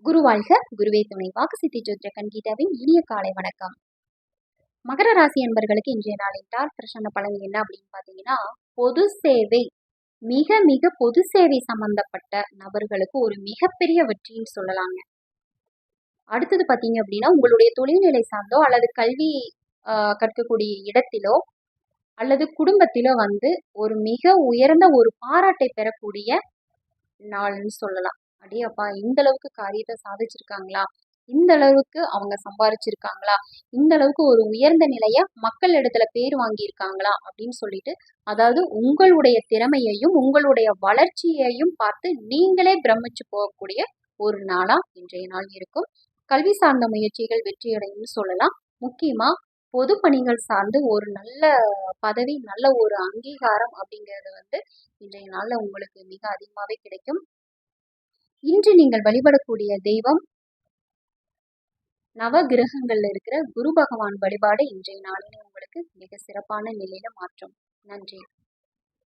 குரு வாழ்க, குருவே துணை. வாக்குசித்தி ஜோதிட கண்கீதாவின் இனிய காலை வணக்கம். மகர ராசி என்பர்களுக்கு இன்றைய நாளின் டார் பிரசன்ன பலன் என்ன அப்படின்னு பார்த்தீங்கன்னா, பொது சேவை, மிக மிக பொது சேவை சம்பந்தப்பட்ட நபர்களுக்கு ஒரு மிகப்பெரிய வெற்றின்னு சொல்லலாங்க. அடுத்தது பார்த்தீங்க அப்படின்னா, உங்களுடைய தொழில்நிலை சார்ந்தோ அல்லது கல்வி கற்கக்கூடிய இடத்திலோ அல்லது குடும்பத்திலோ ஒரு மிக உயர்ந்த ஒரு பாராட்டை பெறக்கூடிய நாள்னு சொல்லலாம். அடே அப்பா, இந்த அளவுக்கு காரியத்தை சாதிச்சிருக்காங்களா, இந்த அளவுக்கு அவங்க சம்பாரிச்சிருக்காங்களா, இந்த அளவுக்கு ஒரு உயர்ந்த நிலைய மக்கள் இடத்துல பேர் வாங்கியிருக்காங்களா அப்படின்னு சொல்லிட்டு, அதாவது உங்களுடைய திறமையையும் உங்களுடைய வளர்ச்சியையும் பார்த்து நீங்களே பிரமிச்சு போகக்கூடிய ஒரு நாளா இன்றைய நாள் இருக்கும். கல்வி சார்ந்த முயற்சிகள் வெற்றியடையும்னு சொல்லலாம். முக்கியமா பொது பணிகள் சார்ந்து ஒரு நல்ல பதவி, நல்ல ஒரு அங்கீகாரம் அப்படிங்கிறது இன்றைய நாள்ல உங்களுக்கு மிக அதிகமாகவே கிடைக்கும். இன்று நீங்கள் வழிபடக்கூடிய தெய்வம், நவ கிரகங்கள்ல இருக்கிற குரு பகவான் வழிபாடு இன்றைய நாளிலே உங்களுக்கு மிக சிறப்பான நிலையில மாற்றும். நன்றி.